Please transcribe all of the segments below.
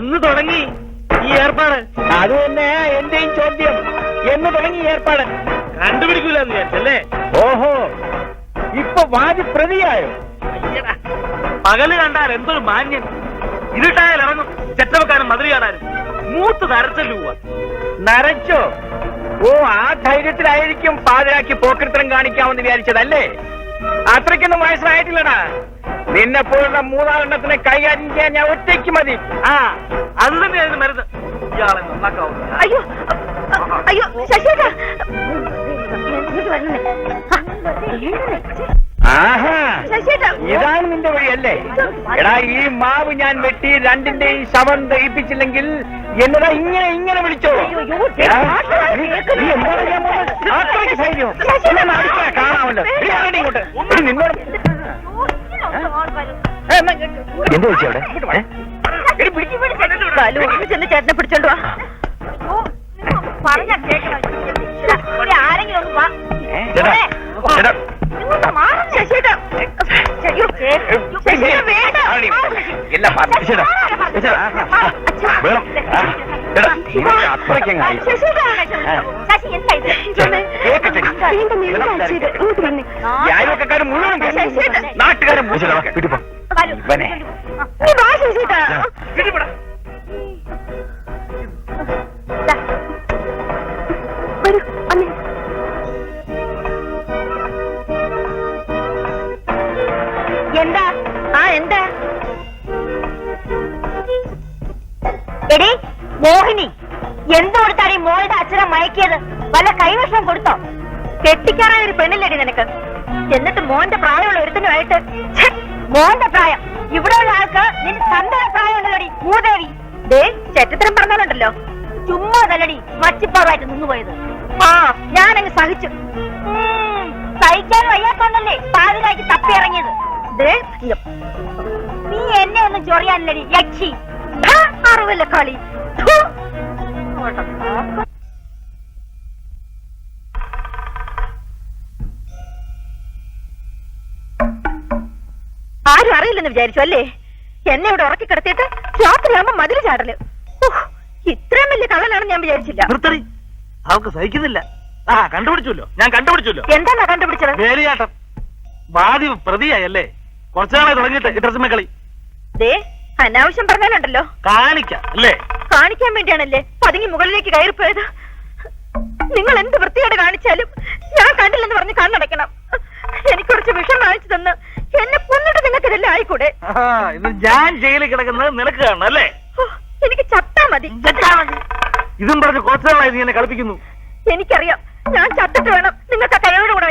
എന്ന് തുടങ്ങി ഈ ഏർപ്പാട്? അത് തന്നെ എന്റെയും ചോദ്യം. എന്ന് തുടങ്ങി ഏർപ്പാട്? കണ്ടുപിടിക്കൂലെന്ന് വിചാരിച്ചല്ലേ? ഓഹോ, ഇപ്പൊ വാദി പ്രതിയായോ? പകല് കണ്ടാൽ എന്തൊരു മാന്യൻ, ഇരുട്ടായാൽ ഇറങ്ങും ചെറ്റവക്കാരൻ മതിരി കാണാനും. മൂത്ത് നരച്ചല്ലു പോവാ. നരച്ചോ? ഓ, ആ ധൈര്യത്തിലായിരിക്കും പാതിരാക്കി പോക്കൃത്തരം കാണിക്കാമെന്ന് വിചാരിച്ചതല്ലേ? അത്രയ്ക്കൊന്നും വയസ്സായിട്ടില്ലടാ. നിന്നെ പോലുള്ള മൂന്നാലെണ്ണത്തിനെ കൈകാര്യം ചെയ്യാൻ ഞാൻ ഒറ്റയ്ക്ക് മതി. ആ, അത് തന്നെയായിരുന്നു മരുന്ന്. ഇയാളെ നന്നാക്കാവും. അയ്യോ അയ്യോ ശശിയേട്ടാ, ആഹാ, ഇതാണ് നിന്റെ വഴിയല്ലേ? എടാ, ഈ മാവ് ഞാൻ വെട്ടി രണ്ടിന്റെയും ശവം ദഹിപ്പിച്ചില്ലെങ്കിൽ എന്നതാ ഇങ്ങനെ ഇങ്ങനെ വിളിച്ചോ? കാണാമല്ലോ. ഇങ്ങോട്ട് നിന്നോട് എന്ത് വെച്ചു അവിടെ? ചെന്ന് ചേട്ടനെ പിടിച്ചോണ്ട് വാ. പറഞ്ഞ കേൾക്കണം. ആരെങ്കിലും ഒന്ന് വാ. അയൽവക്കാരും മുഴുവൻ നാട്ടുകാരും ഇവനെ എന്താ? ആ എന്താ? എടി മോഹിനി, എന്ത് കൊടുത്താണ് ഈ മോളുടെ അച്ഛനെ മയക്കിയത്? വല്ല കൈവശം കൊടുത്തോ? കെട്ടിക്കാറായ ഒരു പെണ്ണില്ലടി നിനക്ക്. എന്നിട്ട് മോന്റെ പ്രായമുള്ള ഒരുത്തനുമായിട്ട്. മോന്റെ പ്രായം ഇവിടെയുള്ള ആൾക്ക് നിന്റെ തന്റെ പ്രായമുണ്ടല്ലോടി മൂദേവി. ദേ, ചെറ്റത്തരം പറഞ്ഞാലുണ്ടല്ലോ, ചുമ്മാ തല്ലടി മച്ചിപ്പാറായിട്ട് നിന്നുപോയത്. ആ, ഞാനങ്ങ് സഹിച്ചു. സഹിക്കാൻ വയ്യാത്തോണ്ടല്ലേ പാതിരാക്കി തപ്പി ഇറങ്ങിയത്. നീ എന്നെ ഒന്നും ചൊറിയാനില്ലടി യക്ഷി. അറിവില്ല കളി. ആരും അറിയില്ലെന്ന് വിചാരിച്ചു അല്ലേ? എന്നെ ഇവിടെ ഉറക്കി കിടത്തിയിട്ട് രാത്രിയാകുമ്പോ മതില് ചാടല്. ഇത്രയും വലിയ കള്ളനാണെന്ന് ഞാൻ വിചാരിച്ചില്ല. അവർക്ക് സഹിക്കുന്നില്ല. ആ, കണ്ടുപിടിച്ചല്ലോ, ഞാൻ കണ്ടുപിടിച്ചല്ലോ. എന്താ കണ്ടുപിടിച്ചത്? വേലിയാട്ടം. വാദി പ്രതിയായല്ലേ? കുറച്ചാളെ തുടങ്ങിയിട്ട് ഇട്ടർച്ചമ്മ കളി. ദേ, അനാവശ്യം പറഞ്ഞാലുണ്ടല്ലോ. കാണിക്കാം അല്ലേ? കാണിക്കാൻ വേണ്ടിയാണല്ലേ പതുങ്ങി മുകളിലേക്ക് കയറിപ്പോയത്. നിങ്ങൾ എന്ത് വൃത്തിയോടെ കാണിച്ചാലും ഞാൻ കണ്ടില്ലെന്ന് പറഞ്ഞ് കണ്ണടയ്ക്കണം. എനിക്ക് കുറച്ച് വിഷം വാങ്ങിച്ചു തന്ന് എന്നെ കൊന്നിട്ട് നിങ്ങൾക്ക് ഇതെല്ലാം ആയിക്കൂടെ? ഞാൻ ജയിലിൽ കിടക്കുന്നത് നിനക്ക് കാണണം അല്ലേ? എനിക്ക് ചത്താ മതി. ഇതും പറഞ്ഞ് കുറച്ചാളായി നീ എന്നെ കളിപ്പിക്കുന്നു. എനിക്കറിയാം, ഞാൻ ചത്തിട്ട് വേണം നിങ്ങൾക്ക് ആ കഴിയോട് കൂടെ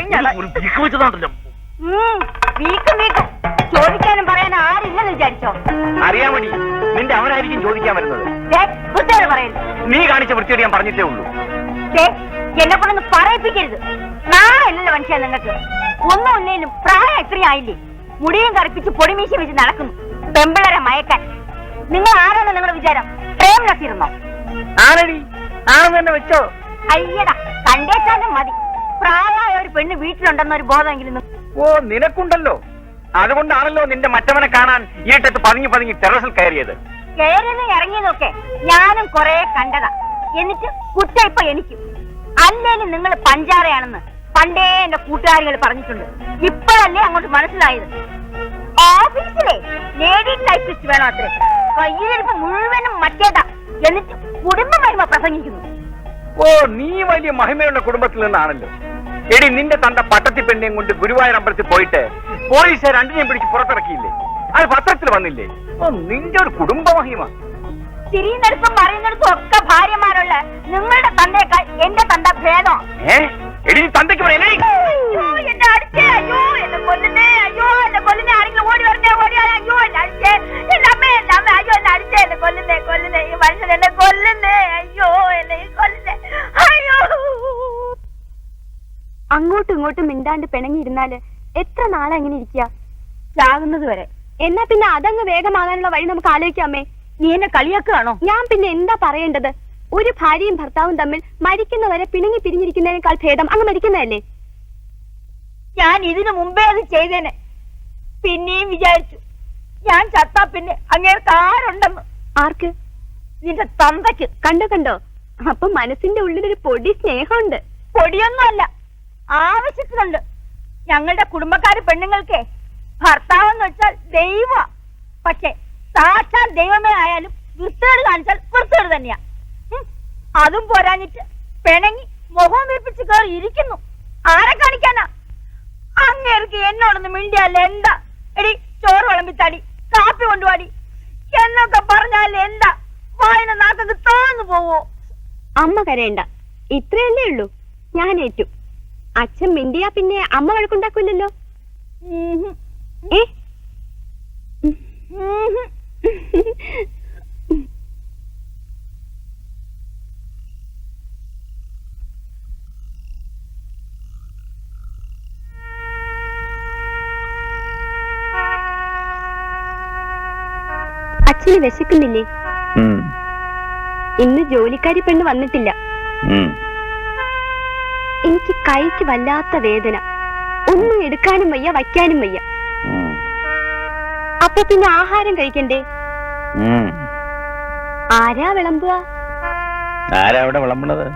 വെച്ചതാണല്ലോ. വീക്കും ചോദിക്കാനും പറയാനും ആരില്ലെന്ന് വിചാരിച്ചോ? അറിയാൻ വേണ്ടി നിന്റെ അവനായിരിക്കും ചോദിക്കാൻ വരുന്നത്. വൃത്തിയോട് പറയരുത്. നീ കാണിച്ച വൃത്തിയോട് ഞാൻ പറഞ്ഞിട്ടേ ഉള്ളൂ. എന്നെ കൊണ്ടൊന്ന് പറയിപ്പിക്കരുത്. നാളെയല്ലല്ലോ മനുഷ്യ നിങ്ങൾക്ക്. ഒന്നും ഒന്നേലും പ്രായം ഇത്രയും ആയില്ലേ? മുടിയും കറുപ്പിച്ച് പൊടിമീശ വെച്ച് നടക്കുന്നു പെമ്പിളരെ മയക്കാൻ. നിങ്ങൾ ആരാണ് നിങ്ങളുടെ വിചാരം? പ്രേം നസീർന്നോ? ആണടി, ആണെന്ന് തന്നെ വെച്ചോ. അയ്യടാ, കണ്ടേച്ചാലും മതി. പ്രായമായ ഒരു പെണ്ണ് വീട്ടിലുണ്ടെന്നൊരു ബോധമെങ്കിലും. ഓ, നിനക്കുണ്ടല്ലോ. അതുകൊണ്ടാണല്ലോ നിന്റെ മറ്റവനെ കാണാൻ ഈട്ടത്ത് പതുങ്ങി പതുങ്ങി ടെറസിൽ കയറിയത്. കയറിയെന്ന് ഇറങ്ങിയതൊക്കെ ഞാനും കൊറേ കണ്ടതാ. എന്നിട്ട് കുറ്റം ഇപ്പൊ എനിക്കും. അല്ലേലും നിങ്ങൾ പഞ്ചാരയാണെന്ന് പണ്ടേ എന്റെ കൂട്ടുകാരികൾ പറഞ്ഞിട്ടുണ്ട്. ഇപ്പോഴല്ലേ അങ്ങോട്ട് മനസ്സിലായത്. ഓഫീസിലെ ലേഡി ടൈപ്പിസ്റ്റ് വേണോ അത്രേ? കയ്യിലിരിപ്പ് മുഴുവനും മറ്റേതാ. എന്നിട്ട് കുടുംബ മഹിമ പ്രസംഗിക്കുന്നു. ഓ, നീ വലിയ മഹിമയുള്ള കുടുംബത്തിൽ നിന്നാണല്ലോ. എടി, നിന്റെ തന്റെ പട്ടത്തി പെണ്ണിയും കൊണ്ട് ഗുരുവായൂർ അമ്പലത്തിൽ പോയിട്ട് പോലീസ് രണ്ടിനെയും പിടിച്ച് പുറത്തിറക്കിയില്ലേ? അത് പത്രത്തിൽ വന്നില്ലേ? ഓ, നിന്റെ ഒരു കുടുംബ മഹിമ. തിരിയുന്നിടത്തും പറയുന്നിടത്തും ഒക്കെ ഭാര്യമാരുള്ള നിങ്ങളുടെ തന്തേക്കാൾ എന്റെ തന്ത ഭേദം. എടി, തന്തയ്ക്ക് പറയല്ലേ? എന്നെ അടിച്ചേ, അയ്യോ എന്നെ കൊല്ലുന്നേ, അയ്യോ എന്നെ കൊല്ലുന്നേ, ആരെങ്കിലും ഓടി വരണേ, ഓടിയാ, അയ്യോ എന്നെ അടിച്ചേ, എന്റെ അമ്മ അയ്യോ എന്നെ അടിച്ചേ, എന്നെ കൊല്ലുന്നേ, കൊല്ലുന്നേ, ഈ മനുഷ്യൻ എന്നെ കൊല്ലുന്നേ, അയ്യോ എന്നെ കൊല്ലുന്നേ, അയ്യോ. അങ്ങോട്ടും ഇങ്ങോട്ടും മിണ്ടാണ്ട് പിണങ്ങിയിരുന്നാല് എത്ര നാളെ അങ്ങനെ ഇരിക്കുക? ചാകുന്നത് വരെ. എന്നാ പിന്നെ അതങ്ങ് വേഗമാകാനുള്ള വഴി നമുക്ക് ആലോചിക്കാമേ. നീ എന്നെ കളിയാക്കുകയാണോ? ഞാൻ പിന്നെ എന്താ പറയേണ്ടത്? ഒരു ഭാര്യയും ഭർത്താവും തമ്മിൽ മരിക്കുന്നവരെ പിണങ്ങി പിരിഞ്ഞിരിക്കുന്നതിനേക്കാൾ ഭേദം അങ്ങ് മരിക്കുന്നതല്ലേ? ഞാൻ ഇതിനു മുമ്പേ അത് ചെയ്തേനെ. പിന്നെയും വിചാരിച്ചു ഞാൻ ചത്താ പിന്നെ അങ്ങേർക്ക് ആരുണ്ടെന്ന്. ആർക്ക്? നിന്റെ തന്തയ്ക്ക്. കണ്ടോ കണ്ടോ, അപ്പൊ മനസ്സിന്റെ ഉള്ളിലൊരു പൊടി സ്നേഹമുണ്ട്. പൊടിയൊന്നുമല്ല, ആവശ്യത്തിനുണ്ട്. ഞങ്ങളുടെ കുടുംബക്കാര് പെണ്ണുങ്ങൾക്ക് ഭർത്താവെന്ന് വെച്ചാൽ ദൈവ. പക്ഷെ സാക്ഷാൽ ദൈവമേ ആയാലും വൃത്തികേട് കാണിച്ചാൽ വൃത്തികേട് തന്നെയാ. അതും പോരാഞ്ഞിട്ട് പിണങ്ങി മുഖം വീർപ്പിച്ച് കയറി ഇരിക്കുന്നു. ആരെ കാണിക്കാനാ? അങ്ങേർക്ക് എന്നോടൊന്ന് മിണ്ടിയല്ല എന്താ? എടി ചോറ് വിളമ്പിത്താടി, കാപ്പി കൊണ്ടുപാടി എന്നൊക്കെ പറഞ്ഞാൽ എന്താ? വായന നാക്കൊക്കെ തോന്നു പോവോ? അമ്മ കരയണ്ട, ഇത്രയല്ലേ ഉള്ളൂ. ഞാൻ ഏറ്റു. അച്ഛൻ മിണ്ടിയാ പിന്നെ അമ്മ വഴക്കുണ്ടാക്കൂലല്ലോ. ഏ അച്ഛന് വിശക്കുന്നില്ലേ? ഇന്ന് ജോലിക്കാരി പെണ്ണ് വന്നിട്ടില്ല. എനിക്ക് കൈക്ക് വല്ലാത്ത വേദന. ഒന്നും എടുക്കാനും വയ്യ, വയ്ക്കാനും വയ്യ. അപ്പൊ പിന്നെ ആഹാരം കഴിക്കണ്ടേ? ആരാ വിളമ്പുക? ആരാ അവിടെ വിളമ്പണത്?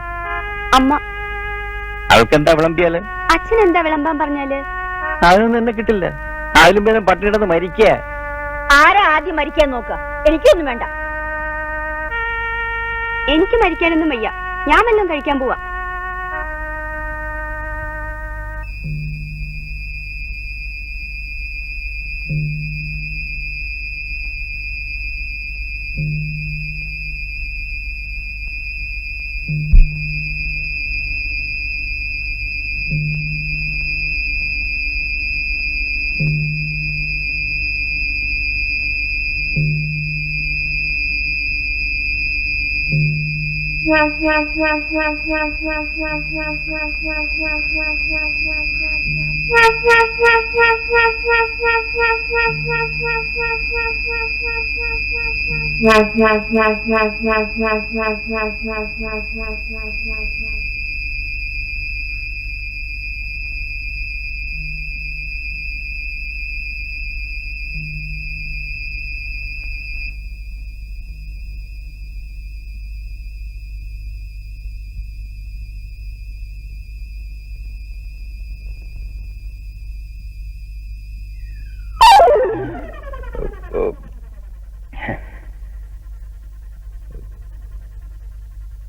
അമ്മ. അവൾക്കെന്താ വിളമ്പിയാല്? അച്ഛൻ എന്താ വിളമ്പാൻ പറഞ്ഞാല്? അതൊന്നും എന്നെ കിട്ടില്ല. അതിലും പേരും പട്ടിണിടന്ന് മരിക്കുക. ആരാ ആദ്യം മരിക്കാൻ നോക്ക? എനിക്കൊന്നും വേണ്ട. എനിക്ക് മരിക്കാനൊന്നും വയ്യ. ഞാൻ വല്ലതും കഴിക്കാൻ പോവാ.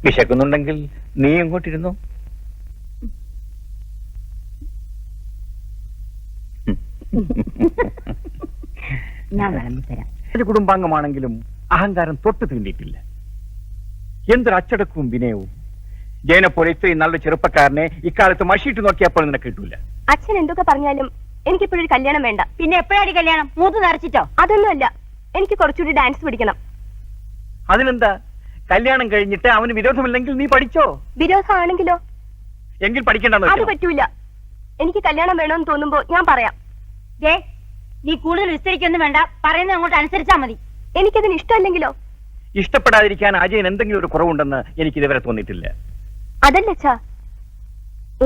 വിശക്കുന്നുണ്ടെങ്കിൽ നീ എങ്ങോട്ടിരുന്നു? ഞാൻ വിളമ്പിത്തരാം. ഒരു കുടുംബാംഗമാണെങ്കിലും അഹങ്കാരം തൊട്ട് തീണ്ടിയിട്ടില്ല. എന്തൊരു അച്ചടക്കവും വിനയവും. ജയനെ പോലെ ഇത്രയും നല്ല ചെറുപ്പക്കാരനെ ഇക്കാലത്ത് മഷിയിട്ട് നോക്കിയപ്പോൾ നിനക്ക് കിട്ടൂല. അച്ഛൻ എന്തൊക്കെ പറഞ്ഞാലും എനിക്കിപ്പോഴൊരു കല്യാണം വേണ്ട. പിന്നെ എപ്പോഴാടി കല്യാണം? മൂത്ത് നിറച്ചിട്ടോ? അതൊന്നുമല്ല, എനിക്ക് കുറച്ചുകൂടി ഡാൻസ് പഠിക്കണം. അതിനെന്താ? കല്യാണം കഴിഞ്ഞിട്ട് അവന് വിരോധമില്ലെങ്കിൽ നീ പഠിച്ചോ. വിരോധമാണെങ്കിലോ? എങ്കിൽ പഠിക്കണ്ടെന്ന് അത് പറ്റൂല. എനിക്ക് കല്യാണം വേണമെന്ന് തോന്നുമ്പോ ഞാൻ പറയാം. നീ കൂടുതൽ വിസ്തരിക്കൊന്നും വേണ്ട, പറയുന്നത് അങ്ങോട്ട് അനുസരിച്ചാ മതി. എനിക്കതിന് ഇഷ്ടമല്ലെങ്കിലോ? ഇഷ്ടപ്പെടാതിരിക്കാൻ അജയൻ എന്തെങ്കിലും ഒരു കുറവുണ്ടെന്ന് എനിക്ക് ഇതുവരെ തോന്നിയിട്ടില്ല. അതല്ലച്ചാ,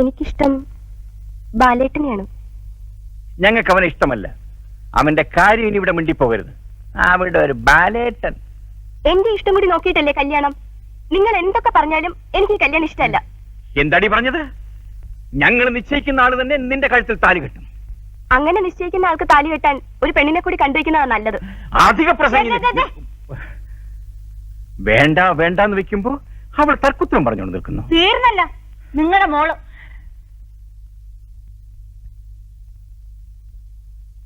എനിക്കിഷ്ടം ബാലേട്ടനെയാണ്. ഞങ്ങൾക്ക് അവനെ ഇഷ്ടമല്ല. അവന്റെ കാര്യം ഇനി ഇവിടെ മിണ്ടിപ്പോകരുത്. അവിടെ ഒരു ബാലേട്ടൻ. എന്റെ ഇഷ്ടം കൂടി നോക്കിയിട്ടല്ലേ കല്യാണം. നിങ്ങൾ എന്തൊക്കെ പറഞ്ഞാലും എനിക്ക് കല്യാണം ഇഷ്ടമല്ല. എന്താടി പറഞ്ഞത്? ഞങ്ങൾ നിശ്ചയിക്കുന്ന ആള് തന്നെ നിന്റെ കഴുത്തിൽ താലി കെട്ടും. അങ്ങനെ നിശ്ചയിക്കുന്ന ആൾക്ക് താലി കെട്ടാൻ ഒരു പെണ്ണിനെ കൂടി കണ്ടുവയ്ക്കുന്നതാണ് നല്ലത്. അധിക പ്രസംഗം വേണ്ട വേണ്ടെന്ന് വെക്കുമ്പോ അവൾ തർക്കുത്തരം പറഞ്ഞുകൊണ്ട് നിൽക്കുന്നു. തീർന്നല്ല നിങ്ങളുടെ മോള്.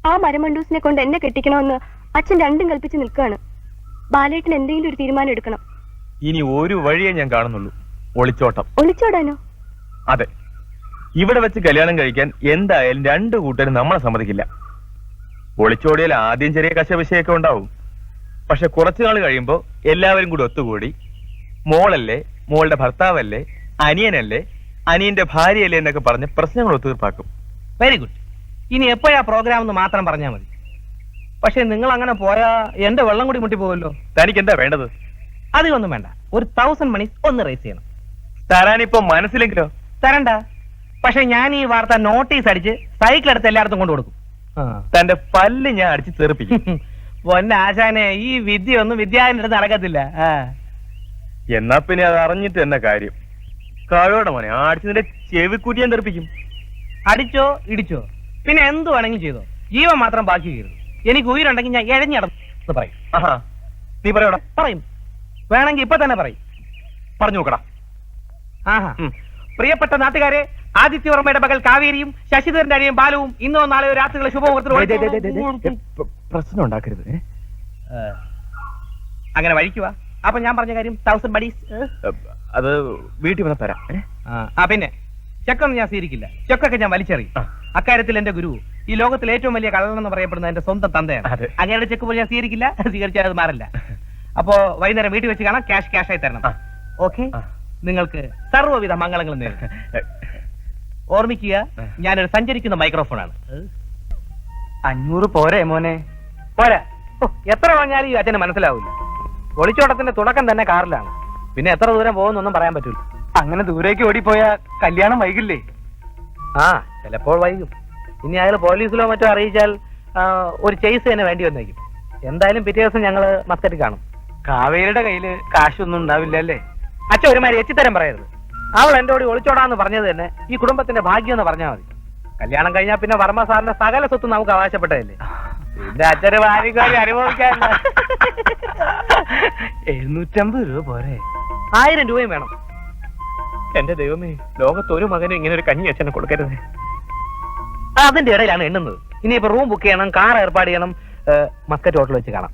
ആ മരമണ്ടൂസിനെ കൊണ്ട് എന്നെ കെട്ടിക്കണമെന്ന് അച്ഛൻ രണ്ടും കൽപ്പിച്ച് നിൽക്കുകയാണ്. ബാലേട്ടൻ എന്തെങ്കിലും ഒരു തീരുമാനം എടുക്കണം. ഇനി ഒരു വഴിയേ ഞാൻ കാണുന്നുള്ളൂ, ഒളിച്ചോട്ടം. ഒളിച്ചോടാനോ? അതെ, ഇവിടെ വെച്ച് കല്യാണം കഴിക്കാൻ എന്തായാലും രണ്ടു കൂട്ടരും നമ്മളെ സമ്മതിക്കില്ല. ഒളിച്ചോടിയാൽ ആദ്യം ചെറിയ കശവിശയൊക്കെ ഉണ്ടാവും. പക്ഷെ കുറച്ചു നാൾ കഴിയുമ്പോ എല്ലാവരും കൂടി ഒത്തുകൂടി മോളല്ലേ, മോളുടെ ഭർത്താവല്ലേ, അനിയനല്ലേ, അനിയന്റെ ഭാര്യയല്ലേ എന്നൊക്കെ പറഞ്ഞ് പ്രശ്നങ്ങൾ ഒത്തുതീർപ്പാക്കും. Very good. ഇനി എപ്പോഴാ പ്രോഗ്രാം എന്ന് മാത്രം പറഞ്ഞാൽ മതി. പക്ഷെ നിങ്ങൾ അങ്ങനെ പോയാ എന്റെ വെള്ളം കൂടി മുട്ടിപ്പോവല്ലോ. തനിക്ക് എന്താ വേണ്ടത്? അധികമൊന്നും വേണ്ട, ഒരു 1000 മണി ഒന്ന് റേസ് ചെയ്യണം. തരാനിപ്പോ മനസ്സിലെങ്കിലോ? തരണ്ട. പക്ഷെ ഞാൻ ഈ വാർത്ത നോട്ടീസ് അടിച്ച് സൈക്കിൾ എടുത്ത് എല്ലായിടത്തും കൊണ്ടു കൊടുക്കും. തന്റെ പല്ല് ഞാൻ അടിച്ച് തെറിപ്പിക്കും. പൊന്നാശാനെ, ഈ വിദ്യ ഒന്നും വിദ്യാന്റെ അടുത്ത് നടക്കത്തില്ല. എന്നാ പിന്നെ അത് അറിഞ്ഞിട്ട് തന്നെ കാര്യം. കാവ്യോടെ മോനെ അടിച്ചതിന്റെ ചെവിക്കൂറ്റി ഞാൻ തെറിപ്പിക്കും. അടിച്ചോ ഇടിച്ചോ പിന്നെ എന്ത് വേണമെങ്കിലും ചെയ്തോ, ജീവൻ മാത്രം ബാക്കി കയറും. എനിക്ക് ഉയരുണ്ടെങ്കിൽ ഞാൻ എഴഞ്ഞടന്ന് പറയും. ആഹാ, നീ പറയോടാ. പറയും, വേണമെങ്കിൽ ഇപ്പൊ തന്നെ പറയും. പറഞ്ഞു നോക്കടാ. ആഹാ, പ്രിയപ്പെട്ട നാട്ടുകാരെ, ആദിത്യവർമ്മയുടെ മകൾ കാവേരിയും ശശിധരന്റെ അനിയൻ ബാലവും ഇന്നോ നാളെയോ രാത്രികളെ ശുഭമുഹൂർത്തത്തിൽ പ്രശ്നം ഉണ്ടാക്കരുത്. അങ്ങനെ വഴിക്കുക. അപ്പൊ ഞാൻ പറഞ്ഞ കാര്യം 1000 buddies. അത് വീട്ടിൽ വന്ന് തരാം. പിന്നെ ചെക്കൊന്നും ഞാൻ സ്വീകരിക്കില്ല. ചെക്കൊക്കെ ഞാൻ വലിച്ചെറിയും. അക്കാര്യത്തിൽ എന്റെ ഗുരു ഈ ലോകത്തിൽ ഏറ്റവും വലിയ കള്ളനെന്ന് പറയപ്പെടുന്ന എന്റെ സ്വന്തം തന്തയാണ്. അങ്ങനെയുള്ള ചെക്ക് പോലും ഞാൻ സ്വീകരിക്കില്ല. സ്വീകരിച്ചാൽ അത് മാറില്ല. അപ്പോ വൈകുന്നേരം വീട്ടിൽ വെച്ച് കാണാം. ക്യാഷ് ആയി തരണം. ഓക്കെ, നിങ്ങൾക്ക് സർവ്വവിധ മംഗളങ്ങളും നേരിടും. ഓർമ്മിക്കുക, ഞാനൊരു സഞ്ചരിക്കുന്ന മൈക്രോഫോണാണ്. 500 പോരെ മോനെ? പോരാ. എത്ര പറഞ്ഞാലും ഈ അച്ഛന് മനസ്സിലാവില്ല. ഒളിച്ചോട്ടത്തിന്റെ തുടക്കം തന്നെ കാറിലാണ്. പിന്നെ എത്ര ദൂരം പോകുന്നൊന്നും പറയാൻ പറ്റൂല. അങ്ങനെ ദൂരേക്ക് ഓടിപ്പോയാ കല്യാണം വൈകില്ലേ? ആ, ചിലപ്പോൾ വൈകും. ഇനി അയാൾ പോലീസിലോ മറ്റോ അറിയിച്ചാൽ ഒരു ചേസ് തന്നെ വേണ്ടി വന്നേക്കും. എന്തായാലും പിറ്റേ ദിവസം ഞങ്ങള് മസ്കറ്റ് കാണും. കാവേരിയുടെ കയ്യില് കാശൊന്നും ഉണ്ടാവില്ല അല്ലേ? അച്ഛൻ ഒരുമാതിരി എച്ചിത്തരം പറയരുത്. അവൾ എന്റെ കൂടി ഒളിച്ചോടാന്ന് പറഞ്ഞത് തന്നെ ഈ കുടുംബത്തിന്റെ ഭാഗ്യം എന്ന് പറഞ്ഞാൽ മതി. കല്യാണം കഴിഞ്ഞാൽ പിന്നെ വർമ്മ സാറിന്റെ സകല സ്വത്ത് നമുക്ക് അവകാശപ്പെട്ടതല്ലേ. പിന്നെ അച്ഛന് ഭാര്യക്കാരി അനുഭവിക്കാൻ 750 രൂപ പോരെ? 1000 രൂപയും വേണം. എന്റെ ദൈവമേ, ലോകത്തൊരു മകനും ഇങ്ങനെ ഒരു കഞ്ഞി അച്ഛനെ കൊടുക്കരുത്. അതിന്റെ ഇടയിലാണ് എണ്ണുന്നത്. ഇനിയിപ്പോ റൂം ബുക്ക് ചെയ്യണം, കാർ ഏർപ്പാട് ചെയ്യണം. മസ്കറ്റ് ഹോട്ടൽ വെച്ച് കാണാം.